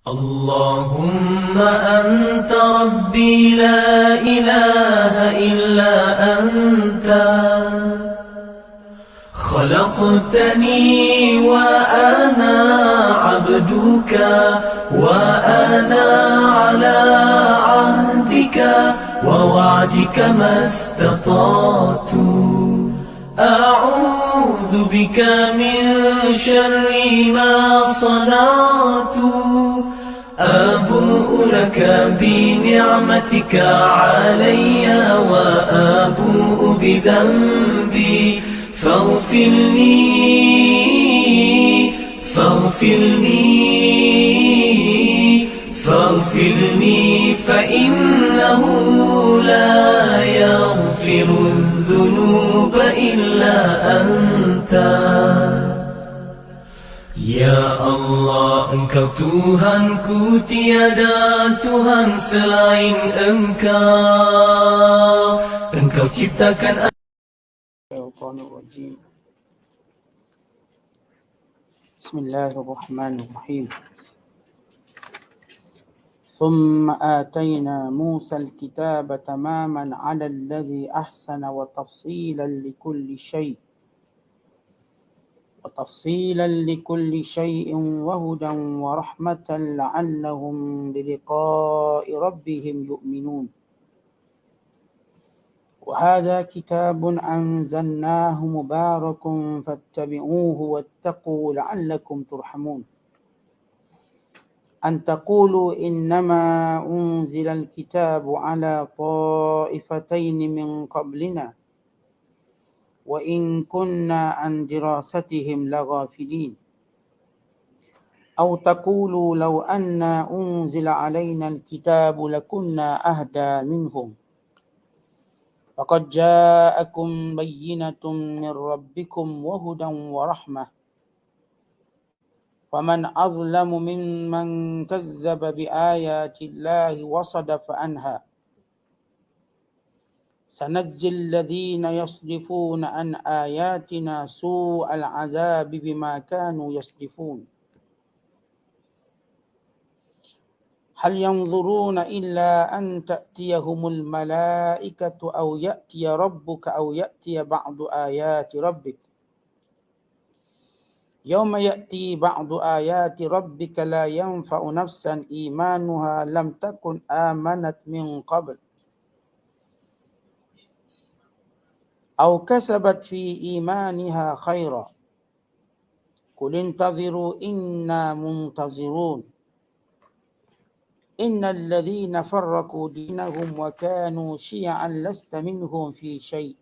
اللهم أنت ربي لا إله إلا أنت خلقتني وأنا عبدك وأنا على عهدك ووعدك ما استطعت أعوذ بك من شر ما صنعت أبوء لك بنعمتك علي وأبوء بذنبي فاغفر لي فإنه لا يغفر الذنوب إلا أنت. Ya Allah, Engkau Tuhanku, tiada Tuhan selain Engkau. Engkau ciptakan Bismillahirrahmanirrahim. ثم آتينا موسى الكتاب تماما على الذي أحسن وتفصيلا لكل شيء وهدى ورحمة لعلهم بلقاء ربهم يؤمنون. وهذا كتاب أنزلناه مبارك فاتبعوه واتقوا لعلكم ترحمون. أن تقولوا إنما أنزل الكتاب على طائفتين من قبلنا وإن كنا عن دراستهم لغافلين. أو تقولوا لو أن أنزل علينا الكتاب لكنا أهدى منهم فقد جاءكم بينة من ربكم وهدى ورحمة فمن أظلم ممن كذب بآيات الله وصدف عنها سنجزي الذين يصدفون عن آياتنا سوء العذاب بما كانوا يصدفون. هل ينظرون إلا أن تأتيهم الملائكة أو يأتي ربك أو يأتي بعض آيات ربك يوم يأتي بعض آيات ربك لا ينفع نفسا إيمانها لم تكن آمنت من قبل أو كسبت في إيمانها خيرا قل انتظروا إنا منتظرون إن الذين فرقوا دينهم وكانوا شيعا لست منهم في شيء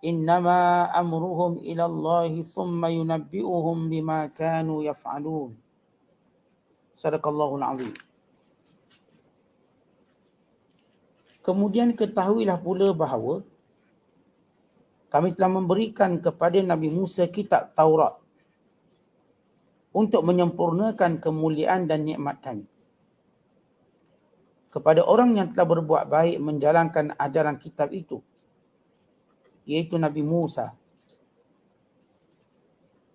إنما أمرهم إلى الله ثم ينبئهم بما كانوا يفعلون. صدق Allahul Azim. Kemudian ketahuilah pula bahawa kami telah memberikan kepada Nabi Musa kitab Taurat untuk menyempurnakan kemuliaan dan nikmat kami kepada orang yang telah berbuat baik menjalankan ajaran kitab itu, iaitu Nabi Musa,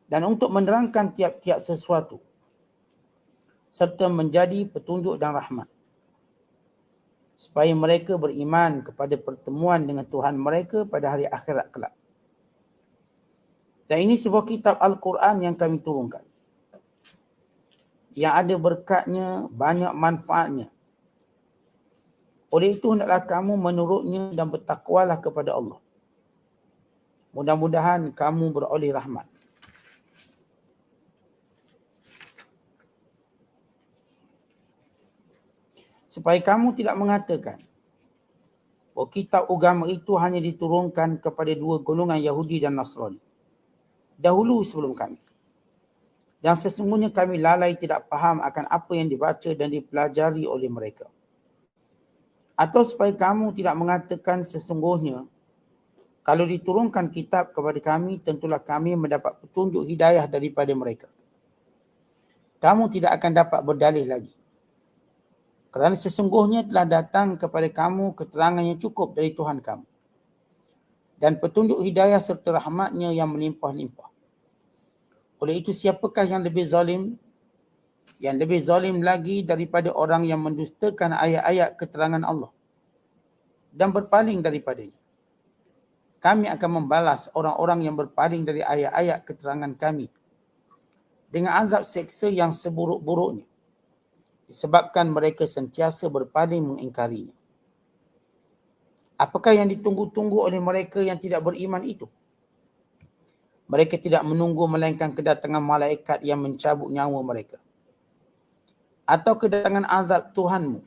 dan untuk menerangkan tiap-tiap sesuatu serta menjadi petunjuk dan rahmat supaya mereka beriman kepada pertemuan dengan Tuhan mereka pada hari akhirat kelak. Dan ini sebuah kitab Al-Quran yang kami turunkan, yang ada berkatnya, banyak manfaatnya. Oleh itu hendaklah kamu menurutnya dan bertakwalah kepada Allah. Mudah-mudahan kamu beroleh rahmat. Supaya kamu tidak mengatakan bahawa kitab agama itu hanya diturunkan kepada dua golongan Yahudi dan Nasrani dahulu sebelum kami. Dan sesungguhnya kami lalai tidak faham akan apa yang dibaca dan dipelajari oleh mereka. Atau supaya kamu tidak mengatakan sesungguhnya kalau diturunkan kitab kepada kami, tentulah kami mendapat petunjuk hidayah daripada mereka. Kamu tidak akan dapat berdalih lagi. Kerana sesungguhnya telah datang kepada kamu keterangan yang cukup dari Tuhan kamu. Dan petunjuk hidayah serta rahmatnya yang melimpah-limpah. Oleh itu siapakah yang lebih zalim yang lebih zalim lagi daripada orang yang mendustakan ayat-ayat keterangan Allah dan berpaling daripadanya. Kami akan membalas orang-orang yang berpaling dari ayat-ayat keterangan kami dengan azab seksa yang seburuk-buruknya, disebabkan mereka sentiasa berpaling mengingkarinya. Apakah yang ditunggu-tunggu oleh mereka yang tidak beriman itu? Mereka tidak menunggu melainkan kedatangan malaikat yang mencabut nyawa mereka, atau kedatangan azab Tuhanmu,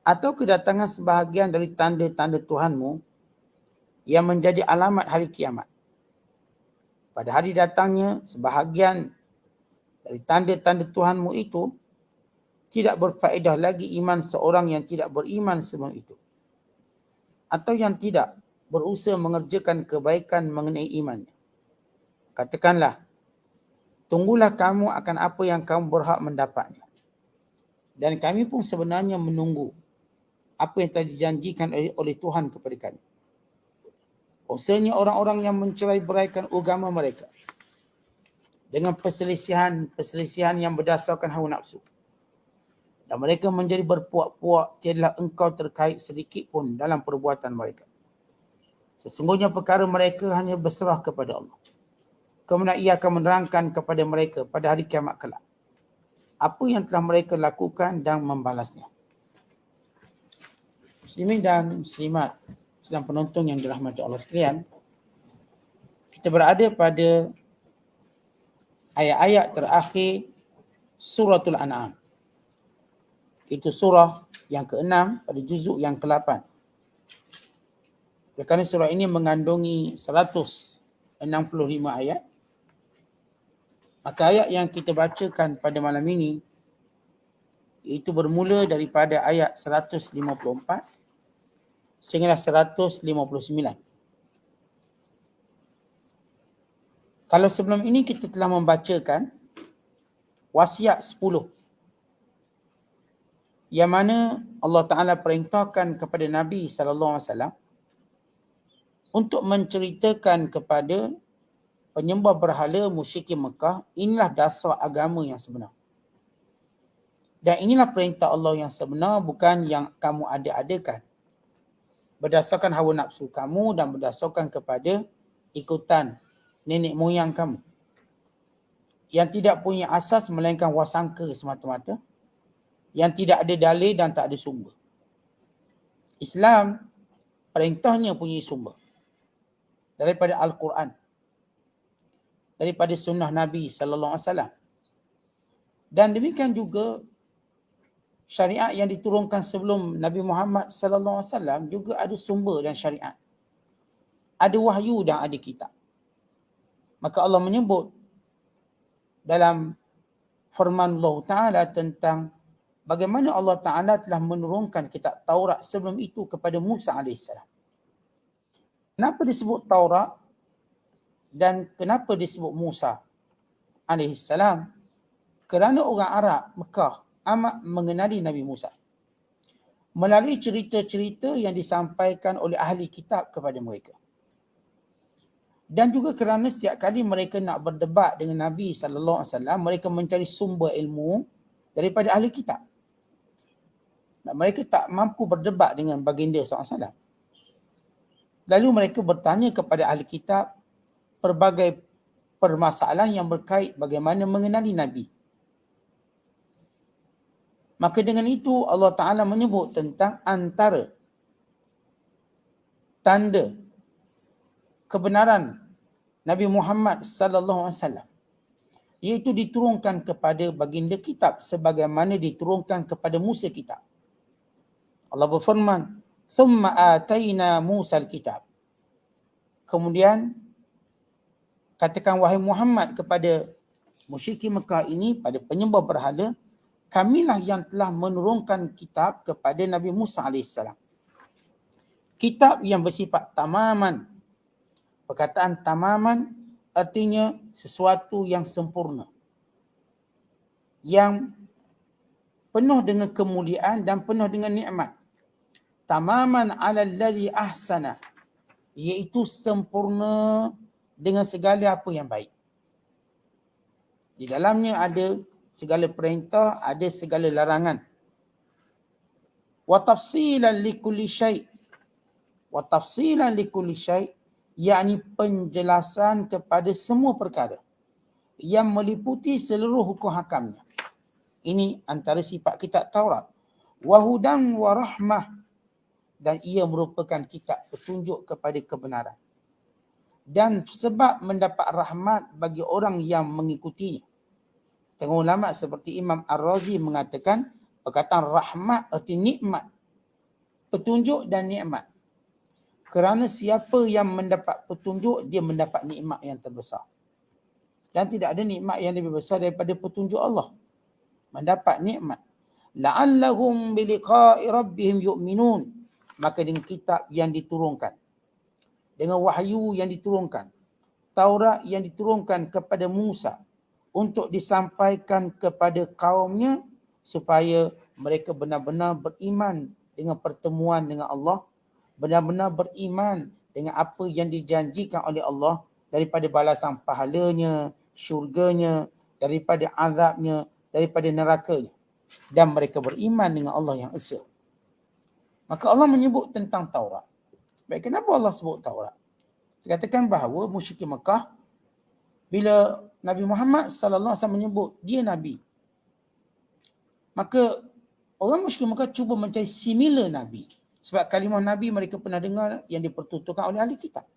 atau kedatangan sebahagian dari tanda-tanda Tuhanmu yang menjadi alamat hari kiamat. Pada hari datangnya, sebahagian dari tanda-tanda Tuhanmu itu tidak berfaedah lagi iman seorang yang tidak beriman sebelum itu, atau yang tidak berusaha mengerjakan kebaikan mengenai imannya. Katakanlah, tunggulah kamu akan apa yang kamu berhak mendapatnya. Dan kami pun sebenarnya menunggu apa yang telah dijanjikan oleh Tuhan kepada kami. Usahanya orang-orang yang mencerai-beraikan agama mereka dengan perselisihan yang berdasarkan hawa nafsu. Dan mereka menjadi berpuak-puak, tiadalah engkau terkait sedikit pun dalam perbuatan mereka. Sesungguhnya perkara mereka hanya berserah kepada Allah. Kemudian ia akan menerangkan kepada mereka pada hari kiamat kelak apa yang telah mereka lakukan dan membalasnya. Muslimin dan muslimat sedang penonton yang dirahmati Allah sekalian, kita berada pada ayat-ayat terakhir suratul An'am. Itu surah yang ke-6 pada juzuk yang ke-8. Kerana surah ini mengandungi 165 ayat, maka ayat yang kita bacakan pada malam ini itu bermula daripada ayat 154 sehingga 159. Kalau sebelum ini kita telah membacakan wasiat 10 yang mana Allah Ta'ala perintahkan kepada Nabi SAW untuk menceritakan kepada penyembah berhala musyrikin Mekah, inilah dasar agama yang sebenar. Dan inilah perintah Allah yang sebenar, bukan yang kamu ada-adakan berdasarkan hawa nafsu kamu dan berdasarkan kepada ikutan nenek moyang kamu yang tidak punya asas melainkan wasangka semata-mata, yang tidak ada dalil dan tak ada sumber. Islam perintahnya punya sumber daripada Al-Quran, daripada sunnah Nabi SAW. Dan demikian juga syariat yang diturunkan sebelum Nabi Muhammad SAW juga ada sumber dan syariat. Ada wahyu dan ada kitab. Maka Allah menyebut dalam firman Allah Ta'ala tentang bagaimana Allah Ta'ala telah menurunkan kitab Taurat sebelum itu kepada Musa AS. Kenapa disebut Taurat dan kenapa disebut Musa AS? Kerana orang Arab Mekah amat mengenali Nabi Musa melalui cerita-cerita yang disampaikan oleh ahli kitab kepada mereka. Dan juga kerana setiap kali mereka nak berdebat dengan Nabi SAW, mereka mencari sumber ilmu daripada ahli kitab. Dan mereka tak mampu berdebat dengan baginda SAW. Lalu mereka bertanya kepada ahli kitab pelbagai permasalahan yang berkait bagaimana mengenali Nabi. Maka dengan itu Allah Ta'ala menyebut tentang antara tanda kebenaran Nabi Muhammad SAW, iaitu diturunkan kepada baginda kitab sebagaimana diturunkan kepada Musa kitab. Allah berfirman, "Thumma atayna Musa al-kitab." Kemudian katakan wahai Muhammad kepada musyrikin Mekah ini, pada penyembah berhala, kamilah yang telah menurunkan kitab kepada Nabi Musa AS. Kitab yang bersifat tamaman. Perkataan tamaman artinya sesuatu yang sempurna, yang penuh dengan kemuliaan dan penuh dengan nikmat. Tamaman ala allazi ahsana, iaitu sempurna dengan segala apa yang baik. Di dalamnya ada segala perintah, ada segala larangan. Wa tafsilan likulli syai'. Wa tafsilan likulli syai', yakni penjelasan kepada semua perkara yang meliputi seluruh hukum hakamnya. Ini antara sifat kitab Taurat. Wa hudan wa rahmah, dan ia merupakan kitab petunjuk kepada kebenaran. Dan sebab mendapat rahmat bagi orang yang mengikutinya. Setengah ulama seperti Imam Ar-Razi mengatakan perkataan rahmat arti nikmat, petunjuk dan nikmat. Kerana siapa yang mendapat petunjuk, dia mendapat nikmat yang terbesar. Dan tidak ada nikmat yang lebih besar daripada petunjuk Allah. Mendapat nikmat. La'allahum biliqa'i rabbihim yu'minun. Maka dengan kitab yang diturunkan, dengan wahyu yang diturunkan, Taurat yang diturunkan kepada Musa untuk disampaikan kepada kaumnya supaya mereka benar-benar beriman dengan pertemuan dengan Allah, benar-benar beriman dengan apa yang dijanjikan oleh Allah daripada balasan pahalanya, syurganya, daripada azabnya, daripada nerakanya, dan mereka beriman dengan Allah yang esa. Maka Allah menyebut tentang Taurat. Baik, kenapa Allah sebut Taurat? Saya katakan bahawa musyrikin Mekah, bila Nabi Muhammad sallallahu alaihi wasallam menyebut dia Nabi, maka orang musyrikin Mekah cuba mencari similar Nabi. Sebab kalimah Nabi mereka pernah dengar yang dipertuturkan oleh ahli kitab.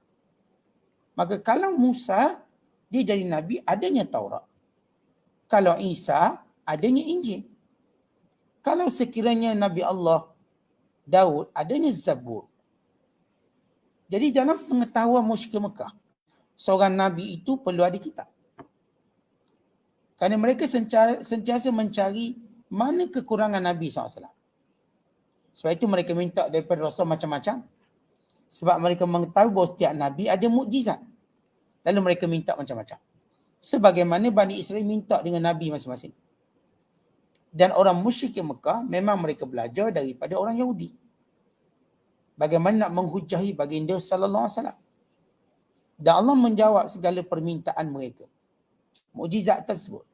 Maka kalau Musa, dia jadi Nabi, adanya Taurat. Kalau Isa, adanya Injil. Kalau sekiranya Nabi Allah Daud, adanya Zabur. Jadi dalam pengetahuan musyrikin Mekah, seorang Nabi itu perlu ada kitab. Kerana mereka sentiasa mencari mana kekurangan Nabi SAW. Sebab itu mereka minta daripada Rasul macam-macam. Sebab mereka mengetahui bahawa setiap Nabi ada mukjizat. Lalu mereka minta macam-macam. Sebagaimana Bani Israel minta dengan Nabi masing-masing. Dan orang musyrikin Mekah memang mereka belajar daripada orang Yahudi. Bagaimana nak menghujahi baginda sallallahu alaihi wasallam. Dan Allah menjawab segala permintaan mereka. Mukjizat tersebut.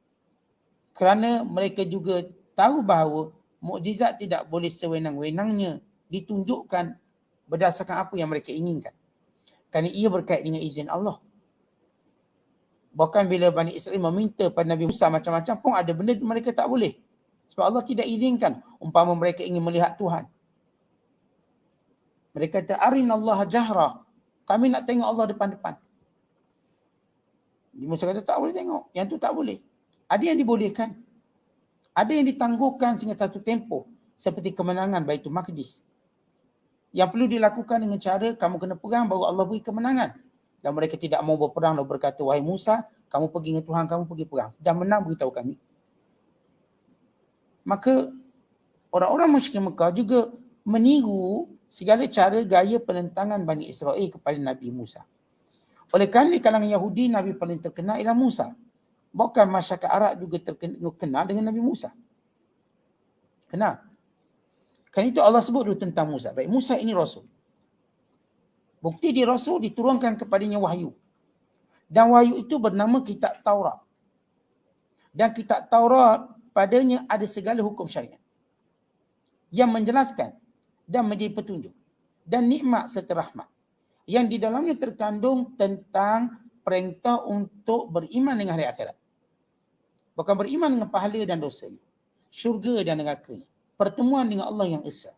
Kerana mereka juga tahu bahawa mukjizat tidak boleh sewenang-wenangnya ditunjukkan berdasarkan apa yang mereka inginkan. Kerana ia berkait dengan izin Allah. Bahkan bila Bani Israel meminta pada Nabi Musa macam-macam pun ada benda mereka tak boleh. Sebab Allah tidak izinkan. Umpama mereka ingin melihat Tuhan. Mereka kata, arinallaha jahra. Kami nak tengok Allah depan-depan. Musa kata, tak boleh tengok. Yang tu tak boleh. Ada yang dibolehkan. Ada yang ditangguhkan sehingga satu tempoh. Seperti kemenangan Baitul Maqdis. Yang perlu dilakukan dengan cara, kamu kena perang baru Allah beri kemenangan. Dan mereka tidak mau berperang lalu berkata, wahai Musa, kamu pergi dengan Tuhan, kamu pergi perang. Dan menang beritahu kami. Maka orang-orang musyrikin Mekah juga meniru segala cara gaya penentangan Bani Israel kepada Nabi Musa. Oleh kerana di kalangan Yahudi, Nabi paling terkenal ialah Musa. Bahkan masyarakat Arab juga terkenal dengan Nabi Musa. Kenal? Kerana itu Allah sebut dulu tentang Musa. Baik, Musa ini Rasul. Bukti dia Rasul diturunkan kepadanya wahyu. Dan wahyu itu bernama kitab Taurat. Dan kitab Taurat padanya ada segala hukum syariat yang menjelaskan dan menjadi petunjuk dan nikmat serta rahmat yang di dalamnya terkandung tentang perintah untuk beriman dengan hari akhirat. Bukan beriman dengan pahala dan dosanya, syurga dan nerakanya, pertemuan dengan Allah yang esa.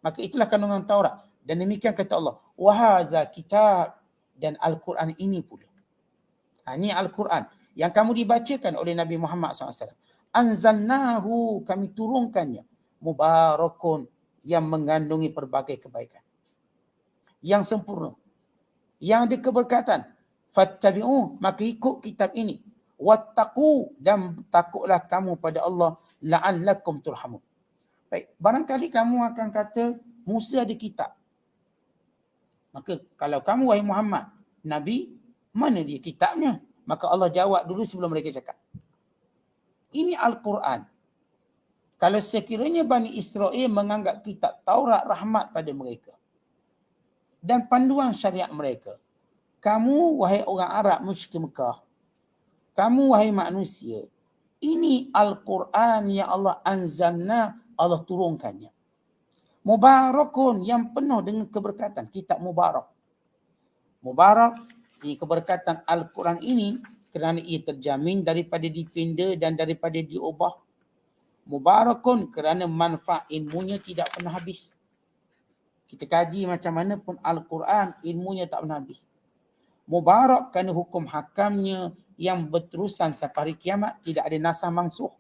Maka itulah kandungan Taurat. Dan demikian kata Allah, wahaza kitab, dan Al-Quran ini pula. Ini Al-Quran yang kamu dibacakan oleh Nabi Muhammad SAW. Anzalnahu, kami turunkannya. Mubarakun, yang mengandungi berbagai kebaikan. Yang sempurna. Yang ada keberkatan. Fattabi'u, maka ikut kitab ini. Wattaqu, dan takutlah kamu pada Allah. La'allakum turhamun. Baik, barangkali kamu akan kata, Musa ada kitab. Maka kalau kamu wahai Muhammad, Nabi, mana dia kitabnya? Maka Allah jawab dulu sebelum mereka cakap. Ini Al-Quran. Kalau sekiranya Bani Israel menganggap kitab Taurat rahmat pada mereka dan panduan syariat mereka, kamu wahai orang Arab musyrik Mekah, kamu wahai manusia, Ini Al-Quran yang Allah anzalna, Allah turunkannya. Mubarakun, yang penuh dengan keberkatan. Kitab Mubarak. Mubarak, ini keberkatan Al-Quran ini kerana ia terjamin daripada dipinda dan daripada diubah. Mubarakun, kerana manfaat ilmunya tidak pernah habis. Kita kaji macam mana pun Al-Quran, ilmunya tak pernah habis. Mubarak kerana hukum hakamnya yang berterusan sampai hari kiamat, tidak ada nasah mangsuh.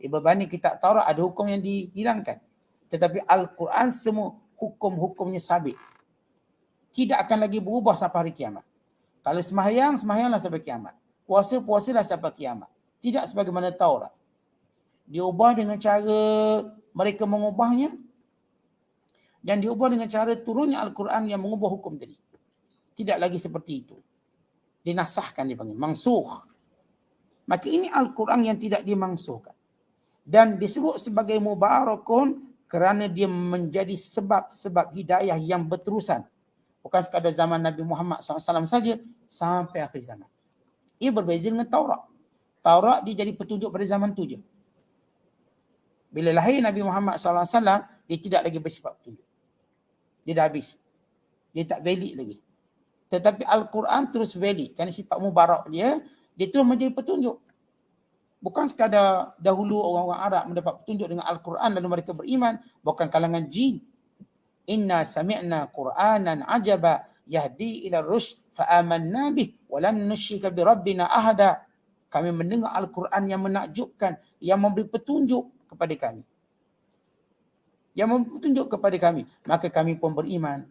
Berbanding kitab Taurat ada hukum yang dihilangkan. Tetapi Al-Quran semua hukum-hukumnya sabit. Tidak akan lagi berubah sampai hari kiamat. Kalau sembahyang, sembahyanglah sampai kiamat. Puasa, puasalah sampai kiamat. Tidak sebagaimana Taurat. Diubah dengan cara mereka mengubahnya. Dan diubah dengan cara turunnya Al-Quran yang mengubah hukum tadi. Tidak lagi seperti itu. Dinasahkan dipanggil, mangsuh. Maka ini Al-Quran yang tidak dimangsuhkan. Dan disebut sebagai mubarakun kerana dia menjadi sebab-sebab hidayah yang berterusan. Bukan sekadar zaman Nabi Muhammad SAW saja, sampai akhir zaman. Ia berbeza dengan Taurat. Taurat dia jadi petunjuk pada zaman tu je. Bila lahir Nabi Muhammad SAW, dia tidak lagi bersifat petunjuk. Dia dah habis. Dia tak valid lagi. Tetapi Al-Quran terus valid. Kerana sifat mubarak dia terus menjadi petunjuk. Bukan sekadar dahulu orang-orang Arab mendapat petunjuk dengan Al-Quran lalu mereka beriman. Bukan kalangan jin. Inna sami'na Qur'anan ajaba yahdi ila rushd fa'amanna bih walan nusyrika bi rabbina ahada. Kami mendengar Al-Quran yang menakjubkan, yang memberi petunjuk kepada kami. Yang memberi petunjuk kepada kami, maka kami pun beriman.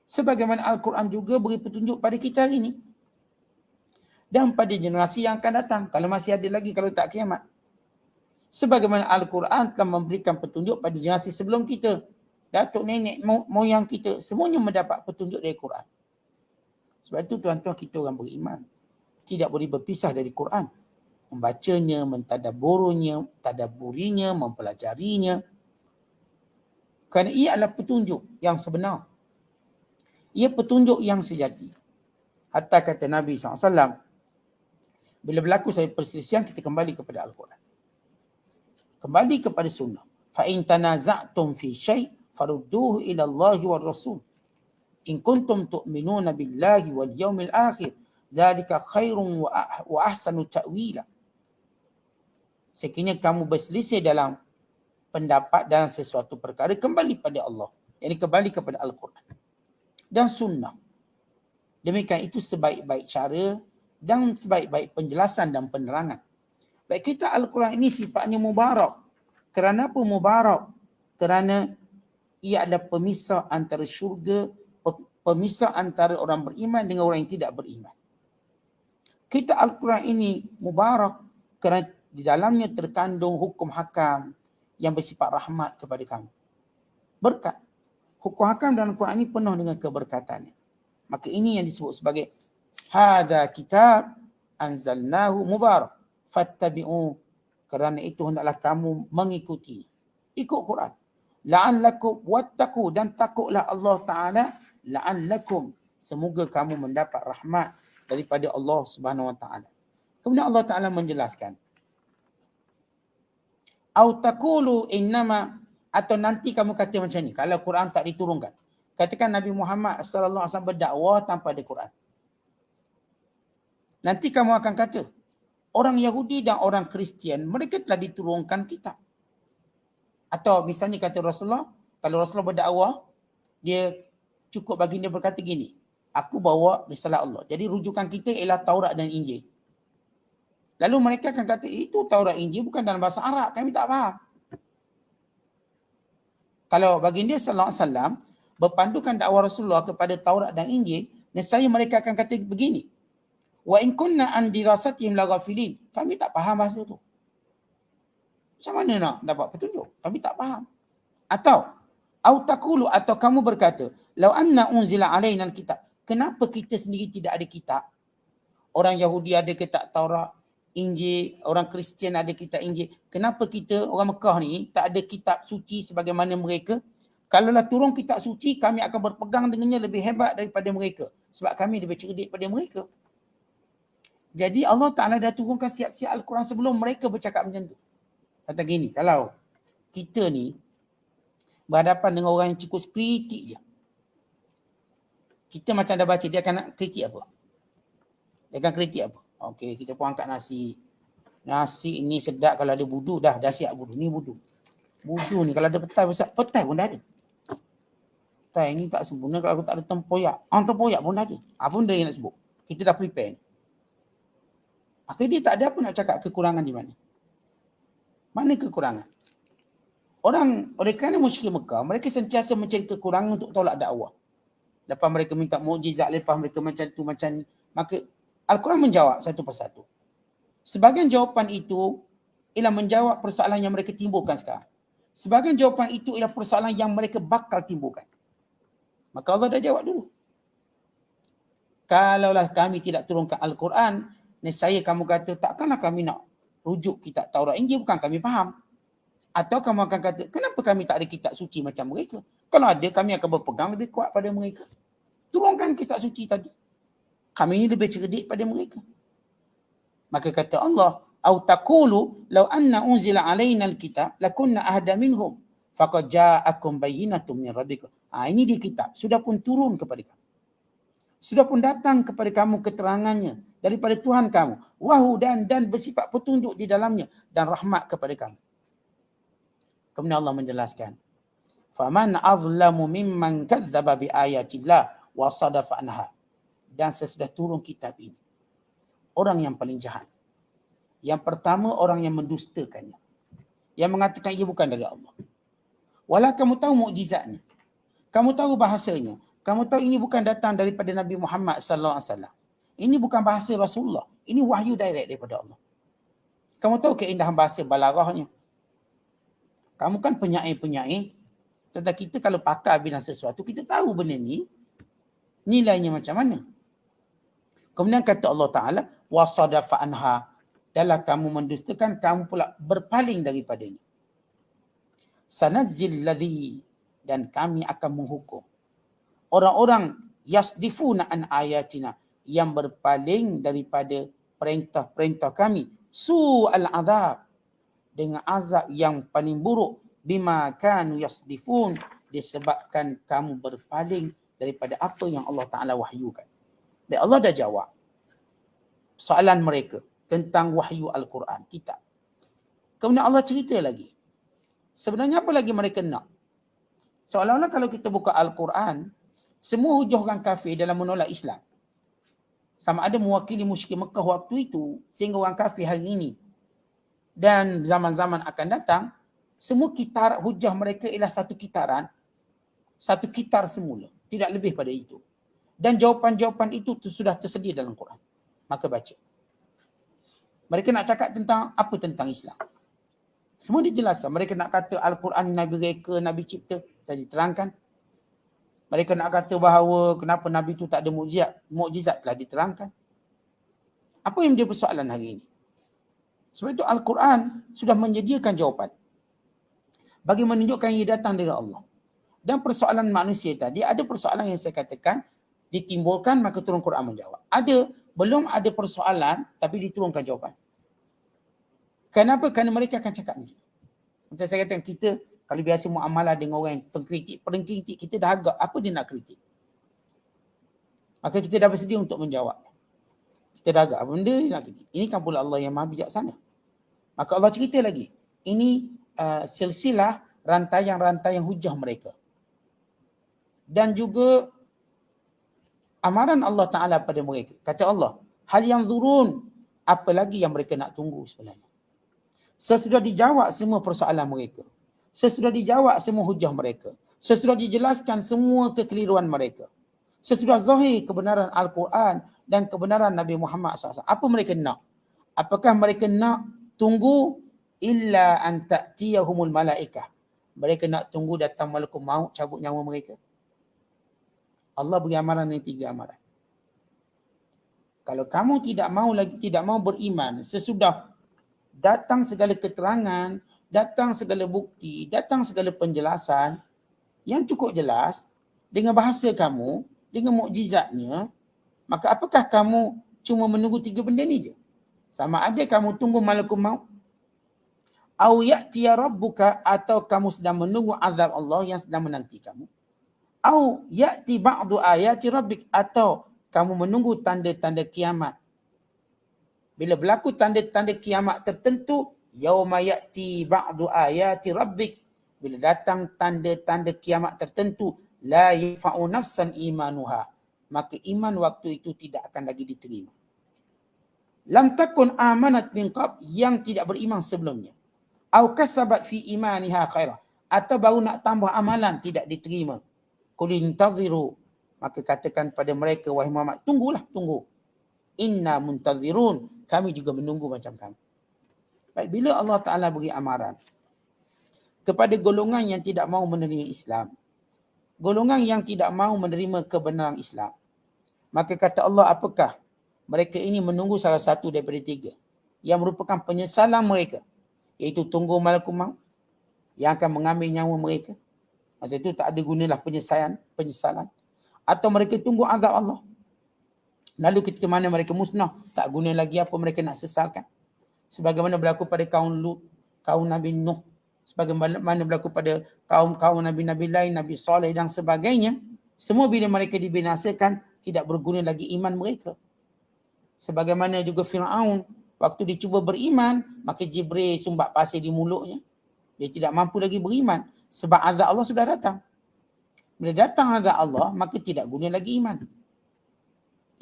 Sebagaimana Al-Quran juga beri petunjuk pada kita hari ini. Dan pada generasi yang akan datang. Kalau masih ada lagi, kalau tak kiamat. Sebagaimana Al-Quran telah memberikan petunjuk pada generasi sebelum kita. Datuk nenek moyang kita. Semuanya mendapat petunjuk dari Quran. Sebab itu tuan-tuan kita orang beriman. Tidak boleh berpisah dari Quran. Membacanya, mentadaburinya, mempelajarinya. Kerana ia adalah petunjuk yang sebenar. Ia petunjuk yang sejati. Hatta kata Nabi SAW, bila berlaku saya perselisihan, kita kembali kepada Al-Quran. Kembali kepada sunnah. فَإِن تَنَازَعْتُمْ فِي شَيْءٍ فَرُدُّوهُ إِلَى اللَّهِ وَالرَّسُولِ إِن كُنتُمْ تُؤْمِنُونَ بِاللَّهِ وَالْيَوْمِ الْآخِرِ ذَلِكَ خَيْرٌ وَأَحْسَنُ تَأْوِيلًا. Sekiranya kamu berselisih dalam pendapat dalam sesuatu perkara, kembali pada Allah. Yang kembali kepada Al-Quran dan sunnah. Demikian itu sebaik-baik cara dan sebaik-baik penjelasan dan penerangan. Baik, kita Al-Quran ini sifatnya mubarak. Kerana apa mubarak? Kerana ia adalah pemisah antara syurga, pemisah antara orang beriman dengan orang yang tidak beriman. Kita Al-Quran ini mubarak kerana di dalamnya terkandung hukum hakam yang bersifat rahmat kepada kamu. Berkat. Hukum hakam dalam Al-Quran ini penuh dengan keberkatannya. Maka ini yang disebut sebagai hadza kitab anzalnahu mubarak fattabi'u. Kerana itu hendaklah kamu mengikuti. Ikut Quran. La'allakum wattaqu, dan takutlah Allah Ta'ala. La'allakum, semoga kamu mendapat rahmat daripada Allah Subhanahu Wa Ta'ala. Kemudian Allah Ta'ala menjelaskan. Au taqulu innama, atau nanti kamu kata macam ni, kalau Quran tak diturunkan. Katakan Nabi Muhammad sallallahu alaihi wasallam berdakwah tanpa ada Quran. Nanti kamu akan kata, orang Yahudi dan orang Kristian, mereka telah diturunkan kitab. Atau misalnya kata Rasulullah, kalau Rasulullah berdakwah, dia cukup baginda berkata gini, aku bawa risalah Allah. Jadi rujukan kita ialah Taurat dan Injil. Lalu mereka akan kata, itu Taurat Injil bukan dalam bahasa Arab, kami tak faham. Kalau baginda sallallahu alaihi wasallam berpandukan dakwah Rasulullah kepada Taurat dan Injil, nescaya mereka akan kata begini, wa in kunna an dirasatihim laghafilin, kami tak faham bahasa tu. Macam mana nak dapat petunjuk? Kami tak faham. Atau au taqulu, atau kamu berkata, law anna unzila alaina alkitab, kenapa kita sendiri tidak ada kitab? Orang Yahudi ada kitab Taurat, Injil, orang Kristian ada kitab Injil. Kenapa kita orang Mekah ni tak ada kitab suci sebagaimana mereka? Kalaulah turun kitab suci, kami akan berpegang dengannya lebih hebat daripada mereka. Sebab kami lebih cerdik daripada mereka. Jadi Allah Ta'ala dah turunkan siap-siap Al-Quran sebelum mereka bercakap macam tu. Kata gini, kalau kita ni berhadapan dengan orang yang cukup kritik je. Kita macam dah baca, dia akan nak kritik apa? Dia akan kritik apa? Okey, kita pun angkat nasi. Nasi ni sedap kalau ada budu, dah siap budu. Ni budu. Budu ni kalau ada petai besar, petai pun dah ada. Petai ni tak sempurna kalau aku tak ada tempoyak. Tempoyak pun dah ada. Apa benda yang nak sebut? Kita dah prepare. Maka dia tak ada apa nak cakap kekurangan di mana. Mana kekurangan? Orang, oleh kerana musyrik Mekah, mereka sentiasa mencari kekurangan untuk tolak dakwah. Lepas mereka minta mukjizat, lepas mereka macam tu, macam ni. Maka Al-Quran menjawab satu persatu. Sebahagian jawapan itu ialah menjawab persoalan yang mereka timbulkan sekarang. Sebahagian jawapan itu ialah persoalan yang mereka bakal timbulkan. Maka Allah dah jawab dulu. Kalaulah kami tidak turunkan Al-Quran, nescaya kamu kata, takkanlah kami nak rujuk kitab Taurat Injil, bukan kami faham. Atau kamu akan kata, kenapa kami tak ada kitab suci macam mereka? Kalau ada, kami akan berpegang lebih kuat pada mereka. Turunkan kitab suci tadi. Kami ini lebih cerdik pada mereka. Maka kata Allah, au taqulu law anna unzila alaina alkitab lakunna ahda minhum faqad ja'akum bayyinatun min rabbikum. Ini di kitab, sudah pun turun kepada kamu. Sudah pun datang kepada kamu keterangannya daripada Tuhan kamu. Wahudan, dan bersifat petunjuk di dalamnya, dan rahmat kepada kamu. Kemudian Allah menjelaskan, faman azlamu mimman kadzdzaba bi ayatillah wa sadafa anha. Dan sesudah turun kitab ini, orang yang paling jahat, yang pertama orang yang mendustakannya, yang mengatakan ia bukan dari Allah. Walau kamu tahu mukjizatnya, kamu tahu bahasanya, kamu tahu ini bukan datang daripada Nabi Muhammad sallallahu alaihi wasallam. Ini bukan bahasa Rasulullah, ini wahyu direct daripada Allah. Kamu tahu keindahan bahasa balaghahnya. Kamu kan penyair-penyair. Tentang kita kalau pakar bidang sesuatu, kita tahu benda ni nilainya macam mana. Kemudian kata Allah Ta'ala, wasadafa anha. Dalam kamu mendustakan, kamu pula berpaling daripadanya. Sanadzil ladzi, dan kami akan menghukum orang-orang yasdifuna an ayatina, yang berpaling daripada perintah-perintah kami. Su'al azab, dengan azab yang paling buruk. Bima kanu yasdifun, disebabkan kamu berpaling daripada apa yang Allah Ta'ala wahyukan. Dan Allah dah jawab soalan mereka tentang wahyu Al-Quran, kitab. Kemudian Allah cerita lagi. Sebenarnya apa lagi mereka nak? Seolah-olah kalau kita buka Al-Quran, semua hujah orang kafir dalam menolak Islam, sama ada mewakili musyrik Mekah waktu itu, sehingga orang kafir hari ini dan zaman-zaman akan datang, semua kitar hujah mereka ialah satu kitar semula, tidak lebih pada itu. Dan jawapan-jawapan itu sudah tersedia dalam Quran. Maka baca. Mereka nak cakap tentang apa tentang Islam. Semua dijelaskan. Mereka nak kata Al-Quran Nabi reka, Nabi cipta, telah diterangkan. Mereka nak kata bahawa kenapa Nabi itu tak ada mukjizat telah diterangkan. Apa yang menjadi persoalan hari ini? Sebab itu Al-Quran sudah menyediakan jawapan bagi menunjukkan ia datang dari Allah. Dan persoalan manusia tadi, ada persoalan yang saya katakan ditimbulkan, maka turun Quran menjawab. Ada, belum ada persoalan tapi diturunkan jawapan. Kenapa? Kerana mereka akan cakap macam. Macam saya katakan, kita kalau biasa muamalah dengan orang yang pengkritik, kita dah agak apa dia nak kritik. Maka kita dah bersedia untuk menjawab. Kita dah agak apa benda dia nak kritik. Ini kan pula Allah yang maha bijaksana. Maka Allah cerita lagi. Ini silsilah rantaian-rantaian hujah mereka. Dan juga amaran Allah Ta'ala pada mereka. Kata Allah, hal yang zurun, apa lagi yang mereka nak tunggu sebenarnya. Sesudah dijawab semua persoalan mereka. Sesudah dijawab semua hujah mereka. Sesudah dijelaskan semua kekeliruan mereka. Sesudah zahir kebenaran Al-Quran dan kebenaran Nabi Muhammad SAW. Apa mereka nak? Apakah mereka nak tunggu illa an ta'tiyahumul malaikah? Mereka nak tunggu datang malaikat maut cabut nyawa mereka. Allah beri amaran yang 3 amaran. Kalau kamu tidak mau beriman sesudah datang segala keterangan, datang segala bukti, datang segala penjelasan yang cukup jelas dengan bahasa kamu, dengan mukjizatnya, maka apakah kamu cuma menunggu 3 benda ni je. Sama ada kamu tunggu malakul maut, au ya'tiya rabbuka, atau kamu sedang menunggu azab Allah yang sedang menanti kamu, au ya'ti ba'du ayati rabbik, atau kamu menunggu tanda-tanda kiamat. Bila berlaku tanda-tanda kiamat tertentu, yauma ya'ti ba'du ayati rabbik, bila datang tanda-tanda kiamat tertentu, la yanfa'u nafsan imanuha, maka iman waktu itu tidak akan lagi diterima. Lam takun amanat min qabl, yang tidak beriman sebelumnya, au kasabat fi imaniha khairah, atau baru nak tambah amalan, tidak diterima. Qul intaziru, maka katakan pada mereka, wahai Muhammad, tunggulah, tunggu. Inna muntazirun, kami juga menunggu macam kamu. Baik, bila Allah Ta'ala beri amaran kepada golongan yang tidak mahu menerima Islam, golongan yang tidak mahu menerima kebenaran Islam, maka kata Allah, apakah mereka ini menunggu salah satu daripada 3 yang merupakan penyesalan mereka, iaitu tunggu malakul maut yang akan mengambil nyawa mereka. Masa itu tak ada gunalah penyesalan. Atau mereka tunggu azab Allah. Lalu ketika mana mereka musnah, tak guna lagi apa mereka nak sesalkan. Sebagaimana berlaku pada kaum Lut, kaum Nabi Nuh, sebagaimana berlaku pada kaum-kaum Nabi-Nabi lain, Nabi Saleh dan sebagainya. Semua bila mereka dibinasakan, tidak berguna lagi iman mereka. Sebagaimana juga Fir'aun, waktu dia cuba beriman, maka Jibril sumbat pasir di mulutnya. Dia tidak mampu lagi beriman sebab azab Allah sudah datang. Bila datang azab Allah, maka tidak guna lagi iman.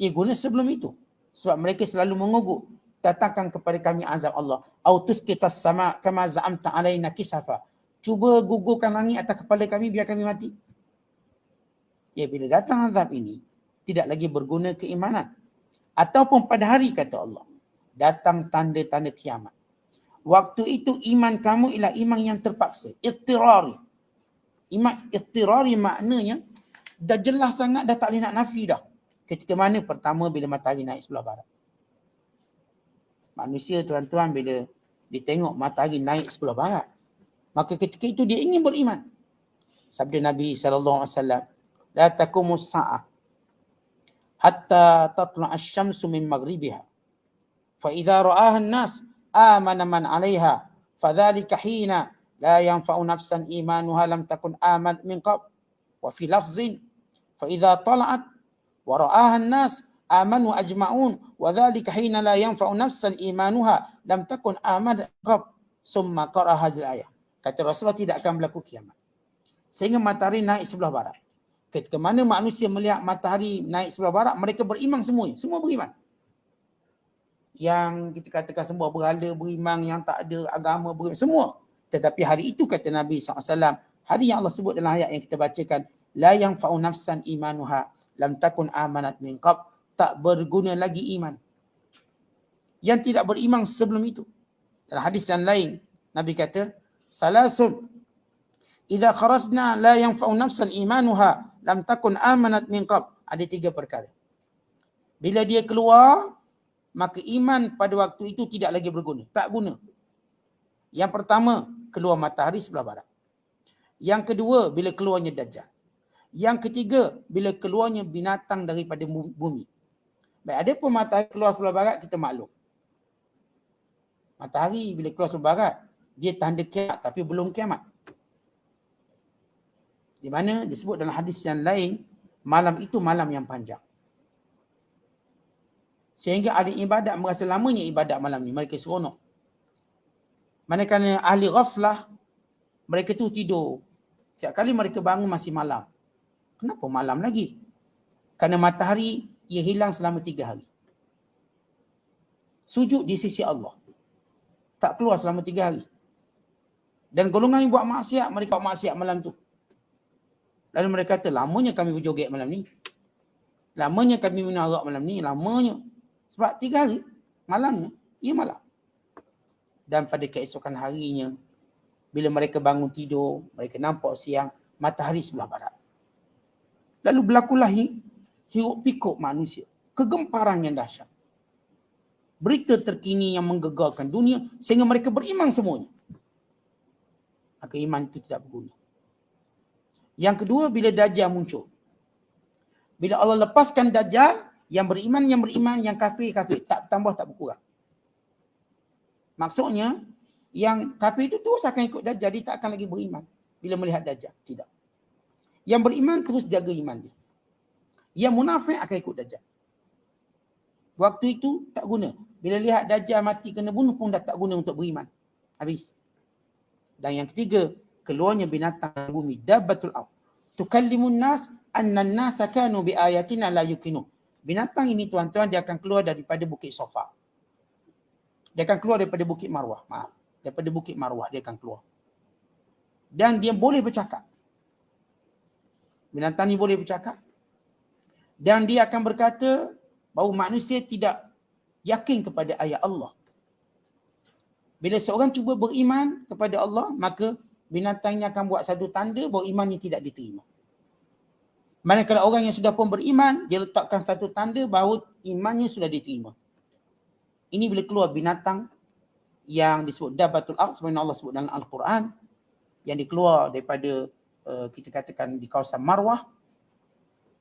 Ia guna sebelum itu. Sebab mereka selalu mengugut, datangkan kepada kami azab Allah. Autus kita sama kama za'amta alaina kisafa. Cuba gugurkan langit atas kepala kami biar kami mati. Ya, bila datang azab ini, tidak lagi berguna keimanan. Ataupun pada hari, kata Allah, datang tanda-tanda kiamat. Waktu itu iman kamu ialah iman yang terpaksa. Ittirari. Iman ittirari maknanya dah jelas sangat, dah tak boleh nak nafi dah. Ketika mana? Pertama, bila matahari naik sebelah barat. Manusia, tuan-tuan, bila dia tengok matahari naik sebelah barat, maka ketika itu dia ingin beriman. Sabda Nabi SAW, la taqumus sa'ah hatta tatla' asy-syamsu min maghribiha. Fa idza ra'aha an-nas amana man 'alayha fadzalika hina la yanfa'u nafsan imanuha lam takun amanat min qabl. Wa fi lafzin fa idza tala'at wa ra'aha an-nas amanu ajma'un wa dzalika hina la yanfa'u nafsan imanuha lam takun amanat qabl. Summa qara'a hadhihi ayah. Kata Rasulullah, tidak akan berlaku kiamat sehingga matahari naik sebelah barat. Ketika mana manusia melihat matahari naik sebelah barat, mereka beriman semuanya. Semua beriman. Yang kita katakan semua berhala beriman, yang tak ada agama beriman, semua. Tetapi hari itu, kata Nabi SAW, hari yang Allah sebut dalam ayat yang kita bacakan, la yanfa'u nafsan imanuha lam takun amanat min qabl, tak berguna lagi iman yang tidak beriman sebelum itu. Dalam hadis yang lain, Nabi kata, salasun idza kharajna la yanfa'u nafsan imanuha lam takun amanat min qabl. Ada 3 perkara. Bila dia keluar, maka iman pada waktu itu tidak lagi berguna, tak guna. Yang pertama, keluar matahari sebelah barat. Yang kedua, bila keluarnya Dajjal. Yang ketiga, bila keluarnya binatang daripada bumi. Baik, ada pun matahari keluar sebelah barat, kita maklum. Matahari bila keluar sebelah barat, dia tanda kiamat tapi belum kiamat. Di mana disebut dalam hadis yang lain, malam itu malam yang panjang. Sehingga ahli ibadat merasa lamanya ibadat malam ni, mereka seronok. Manakala ahli ghaflah, mereka tu tidur. Setiap kali mereka bangun masih malam. Kenapa malam lagi? Kerana matahari ia hilang selama 3 hari. Sujud di sisi Allah, tak keluar selama 3 hari. Dan golongan yang buat maksiat, mereka buat maksiat malam tu. Lalu mereka kata, lamanya kami berjoget malam ni. Lamanya kami minum arak malam ni. Lamanya. Sebab 3 hari malamnya, ia malam. Dan pada keesokan harinya, bila mereka bangun tidur, mereka nampak siang, matahari sebelah barat. Lalu berlakulah hiruk pikuk manusia. Kegemparan yang dahsyat. Berita terkini yang menggegarkan dunia sehingga mereka beriman semuanya. Maka iman itu tidak berguna. Yang kedua, bila Dajjal muncul. Bila Allah lepaskan Dajjal, Yang beriman, yang kafir. Tak tambah, tak berkurang. Maksudnya, yang kafir itu terus akan ikut Dajjal. Dia tak akan lagi beriman bila melihat Dajjal. Tidak. Yang beriman terus jaga iman dia. Yang munafik akan ikut Dajjal. Waktu itu tak guna. Bila lihat Dajjal mati kena bunuh pun dah tak guna untuk beriman. Habis. Dan yang ketiga, keluarnya binatang dari bumi. Dabbatul ard. Tukallimun nas annan nasa kanu bi ayatina la yuqinu. Binatang ini tuan-tuan dia akan keluar daripada Bukit Safa. Dia akan keluar daripada Bukit Marwah. Daripada Bukit Marwah dia akan keluar. Dan dia boleh bercakap. Binatang ni boleh bercakap. Dan dia akan berkata bahawa manusia tidak yakin kepada ayat Allah. Bila seorang cuba beriman kepada Allah, maka binatang ini akan buat satu tanda bahawa iman ini tidak diterima. Manakala orang yang sudah pun beriman, dia letakkan satu tanda bahawa imannya sudah diterima. Ini bila keluar binatang yang disebut Dabbatul Ard, sebenarnya Allah sebut dalam Al-Quran, yang dikeluar daripada kita katakan di kawasan Marwah,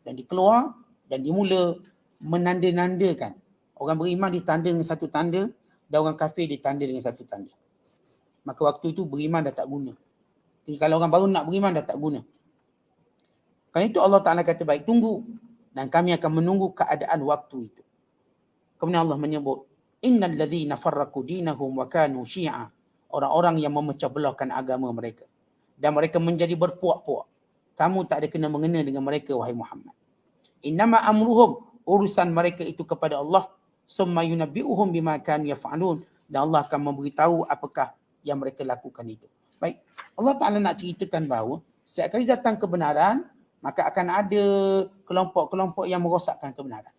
dan dikeluar dan dia mula menanda-nandakan. Orang beriman ditanda dengan satu tanda, dan orang kafir ditanda dengan satu tanda. Maka waktu itu beriman dah tak guna. Jadi kalau orang baru nak beriman dah tak guna. Kerana itu Allah Ta'ala kata baik tunggu, dan kami akan menunggu keadaan waktu itu. Kemudian Allah menyebut, innal ladzina farraqu dinahum wa kanu syi'a. Orang-orang yang memecah belahkan agama mereka dan mereka menjadi berpuak-puak. Kamu tak ada kena mengena dengan mereka wahai Muhammad. Innama amruhum, urusan mereka itu kepada Allah. Summa yunabbi'uhum bima kanu yaf'alun. Dan Allah akan memberitahu apakah yang mereka lakukan itu. Baik, Allah Ta'ala nak ceritakan bahawa setiap kali datang kebenaran, maka akan ada kelompok-kelompok yang merosakkan kebenaran.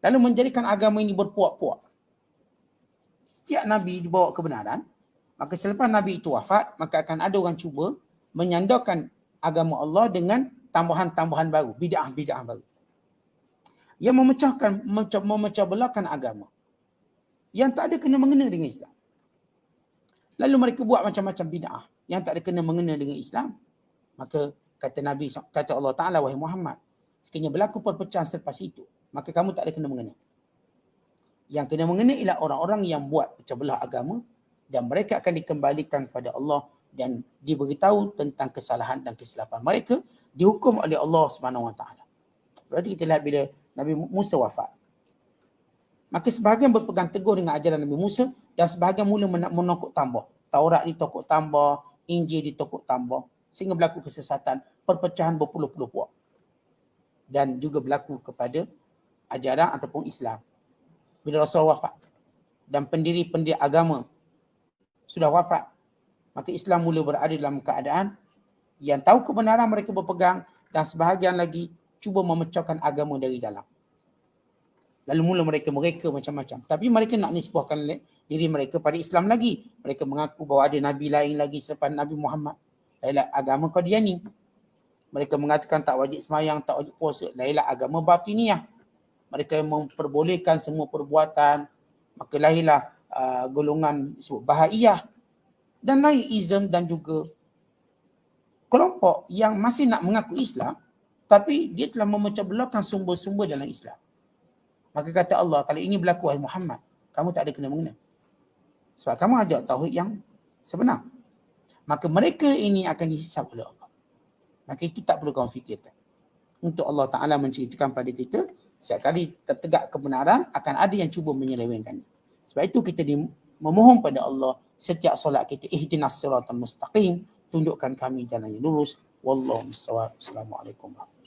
Lalu menjadikan agama ini berpuak-puak. Setiap Nabi dibawa kebenaran, maka selepas Nabi itu wafat, maka akan ada orang cuba menyandarkan agama Allah dengan tambahan-tambahan baru, bid'ah-bid'ah baru. Yang memecah belahkan agama. Yang tak ada kena mengena dengan Islam. Lalu mereka buat macam-macam bid'ah yang tak ada kena mengena dengan Islam. Maka kata Allah Ta'ala, wahai Muhammad, sekiranya berlaku perpecahan selepas itu, maka kamu tak ada kena mengena. Yang kena mengena ialah orang-orang yang buat pecah belah agama dan mereka akan dikembalikan kepada Allah dan diberitahu tentang kesalahan dan kesilapan mereka, dihukum oleh Allah Subhanahu Wa Taala. Berarti kita lihat bila Nabi Musa wafat, maka sebahagian berpegang teguh dengan ajaran Nabi Musa dan sebahagian mula menokok tambah. Taurat ditokok tambah, Injil ditokok tambah, sehingga berlaku kesesatan, perpecahan berpuluh-puluh puak. Dan juga berlaku kepada ajaran ataupun Islam. Bila Rasulullah wafat dan pendiri-pendiri agama sudah wafat, maka Islam mula berada dalam keadaan yang tahu kebenaran mereka berpegang dan sebahagian lagi cuba memecahkan agama dari dalam. Lalu mula mereka macam-macam. Tapi mereka nak nisbahkan diri mereka pada Islam lagi. Mereka mengaku bahawa ada Nabi lain lagi selepas Nabi Muhammad. Lailah agama Qadiani. Mereka mengatakan tak wajib semayang, tak wajib puasa. Lailah agama Batiniyah. Mereka memperbolehkan semua perbuatan. Maka lahirlah golongan disebut Bahaiyah. Dan lahir Islam dan juga kelompok yang masih nak mengaku Islam, tapi dia telah memecah belahkan sumber-sumber dalam Islam. Maka kata Allah, kalau ini berlaku wahai Muhammad, kamu tak ada kena mengena. Sebab kamu ajak tauhid yang sebenar. Maka mereka ini akan dihisab oleh Allah. Maka itu tak perlu kamu fikirkan. Untuk Allah Ta'ala menceritakan pada kita, setiap kali tertegak kebenaran, akan ada yang cuba menyelewengkannya. Sebab itu kita memohon pada Allah, setiap solat kita, ihdinas siratal mustaqim, tundukkan kami jalan yang lurus. Wallahu mustawab. Assalamualaikum warahmatullahi wabarakatuh.